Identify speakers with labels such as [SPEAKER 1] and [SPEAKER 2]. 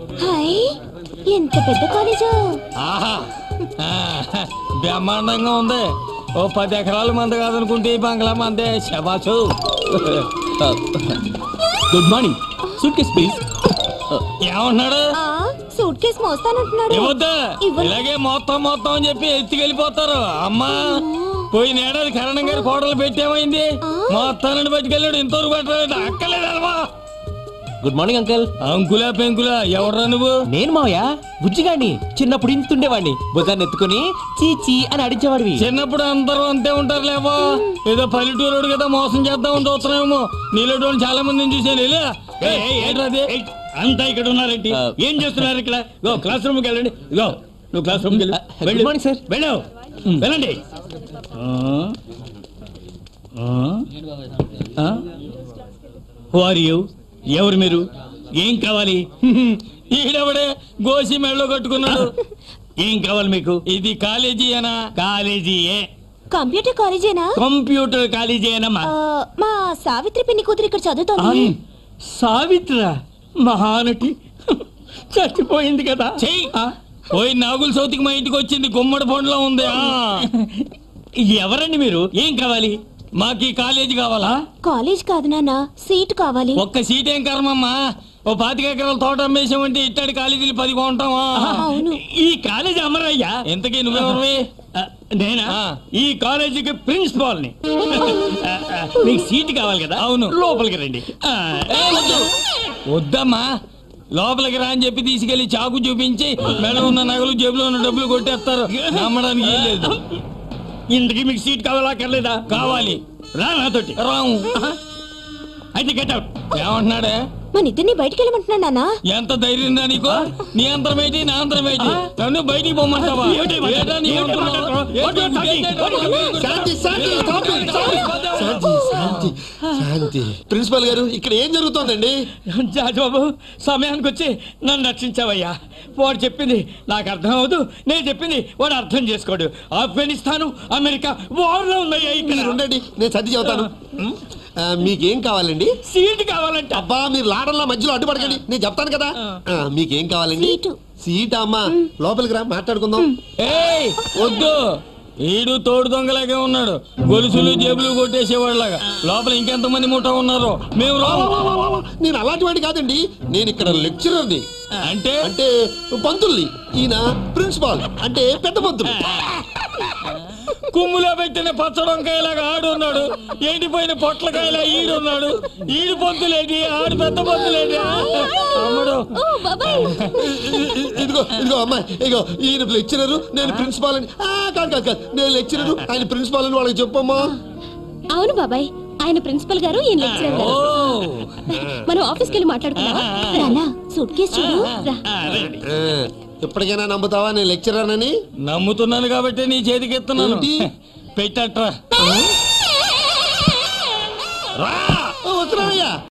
[SPEAKER 1] Hi, ఎంత పెద్ద college.
[SPEAKER 2] ఆహా బ్రహ్మాండంగా ఉంది. ఓ 10 ఎకరాలు మంది కాదనుకుంటే ఈ బంగ్లా మందే. శబాసు.
[SPEAKER 3] Good morning. Suitcase please.
[SPEAKER 2] ఏమన్నాడు?
[SPEAKER 1] సూట్ కేసు మోస్తానంటున్నాడు.
[SPEAKER 2] ఇవ్వద్దా? ఇలాగే మొత్తం అని చెప్పి ఎత్తుకెళ్ళిపోతారు. అమ్మా పోయిన ఏడాది కరణం గారి కోడలు పెట్టేమైంది? మొత్తాన్ని పట్టుకెళ్ళాడు. ఇంతవరకు పెట్టలేదు. అక్కలేదల్వా.
[SPEAKER 3] Good morning uncle.
[SPEAKER 2] అంకులా పెంకులా ఎవడ్రా నువ్వు?
[SPEAKER 3] నేను మావయ్య బుజ్జిగాడిని. చిన్నప్పుడు ఇంతుండేవాడిని. భుజాన్ని ఎత్తుకుని చీచి అని అడిచేవాడివి.
[SPEAKER 2] చిన్నప్పుడు అందరూ అంతే ఉంటారు లేవో. ఏదో పల్లెటూరు కదా మోసం చేద్దామని చూస్తున్నామేమో. నీలో చాలా మందిని చూసాను. ఏంటది అంతా ఇక్కడ ఉన్నారేంటి? ఏం చేస్తున్నారు ఇక్కడ? క్లాస్ రూమ్కి వెళ్ళండి. నువ్వు క్లాస్ రూమ్కి వెళ్ళు.
[SPEAKER 3] Good morning sir.
[SPEAKER 2] వెళ్ళావు వెళ్ళండి. ఎవరు మీరు? ఏం కావాలి? ఈడవడే గోసి మెళ్ళో కట్టుకున్నాడు. ఏం కావాలి మీకు? ఇది కాలేజీయేనా? కాలేజీయే.
[SPEAKER 1] కంప్యూటర్ కాలేజేనా?
[SPEAKER 2] కంప్యూటర్ కాలేజీయేనమ్మా.
[SPEAKER 1] మా సావిత్రి పిన్ని కూతురు ఇక్కడ చదువుతోంది.
[SPEAKER 2] సావిత్ర మహానటి చచ్చిపోయింది కదా. పోయి నాగుల సౌతికి మా ఇంటికి వచ్చింది. గుమ్మడి పండులో ఉంది. ఎవరండి మీరు? ఏం కావాలి? మాకు ఈ కాలేజీ కావాలా?
[SPEAKER 1] కాలేజ్ కాదు నాన్న, సీట్ కావాలి.
[SPEAKER 2] ఒక్క సీట్ ఏం కర్మమ్మా. ఓ 25 ఎకరాల తోట అమ్మేసామంటే ఇట్టడి కాలేజీలు 10 కొంటావా? ఈ కాలేజీ అమ్మరయ్యా. ఎంతకీ నువ్వెవరివి? నేనా? ఈ కాలేజీకి ప్రిన్సిపాల్ ని. మీకు సీట్ కావాలి కదా? అవును. లోపలికి రండి. వద్దమ్మా, లోపలికి రా అని చెప్పి తీసుకెళ్లి చాకు చూపించి మెడలో ఉన్న నగలు జేబులో ఉన్న డబ్బులు కొట్టేస్తారు. నమ్మడానికి ఏం లేదు. ఇంతకీ మీకు సీట్ కావాలా కర్లేదా? కావాలి. రా నాతోటి. రాము. అయితే గెట్ అవుట్. ఏమంటున్నాడే?
[SPEAKER 1] మన ఇద్దరిని బయటికి వెళ్ళమంటున్నాడు నాన్న.
[SPEAKER 2] ఎంత ధైర్యం దా నీకు? నీ అంతరం ఏంటి, నా అంతరం ఏంటి? నన్ను బయటికి పొమ్మంటావా?
[SPEAKER 4] ప్రిన్సిపల్ గారు, ఇక్కడ ఏం జరుగుతోందండి?
[SPEAKER 2] జాజబాబు, సమయానికి వచ్చి నన్ను రక్షించావయ్యా. వాడు చెప్పింది నాకు అర్థం అవదు, నేను చెప్పింది వాడు అర్థం చేసుకోడు. ఆఫ్ఘనిస్తాను అమెరికా వార్లో ఉన్నాయా?
[SPEAKER 4] మీరు ఉండండి, నేను సర్ది చెబుతాను. మీకేం కావాలండి?
[SPEAKER 2] సీట్ కావాలంటే.
[SPEAKER 4] అబ్బా, మీరు లాడల్లా మధ్యలో అడ్డుపడకండి, నేను చెప్తాను కదా. మీకేం కావాలండి? సీట్ అమ్మా, లోపలికి రా మాట్లాడుకుందాం.
[SPEAKER 2] వద్దు, ఈడు తోడు దొంగలాగే ఉన్నాడు. గొలుసులు జేబులు కొట్టేసేవాళ్ళగా. లోపల ఇంకెంతమంది ముఠ ఉన్నారో. మేము
[SPEAKER 4] నేను అలాంటి వాడి కాదండి, నేను ఇక్కడ లెక్చరర్ని.
[SPEAKER 2] అంటే
[SPEAKER 4] అంటే పంతుల్ని. ఈయన ప్రిన్సిపాల్, అంటే పెద్ద పంతులు.
[SPEAKER 2] కుమ్ములో పెట్టిన పచ్చడొంకాయలాగా ఆడున్నాడు. ఎండిపోయిన పొట్లకాయలా ఈడున్నాడు. ఈడు పొంతులేది, ఆడు పెద్ద పొంతులేది. అమ్మడు,
[SPEAKER 4] ఇదిగో ఇదిగో అమ్మాయి, ఇదిగో ఈయన లెక్చరరు, నేను ప్రిన్సిపాల్ అని. కాదు కాదు కాదు, నేను లెక్చరరు, ఆయన ప్రిన్సిపాల్ అని వాళ్ళకి చెప్పమ్మా.
[SPEAKER 1] అవును బాబాయ్, ఆయన ప్రిన్సిపల్ గారు, ఈయన లెక్చరర్ గారు. మనం ఆఫీస్కి వెళ్ళి మాట్లాడుకుందాం. సూట్ కేసు చూడు.
[SPEAKER 4] ఎప్పటికైనా నమ్ముతావా నేను లెక్చరర్ అని?
[SPEAKER 2] నమ్ముతున్నాను కాబట్టి నీ చేతికి ఎత్తున్నాను. పెట్టట్రా.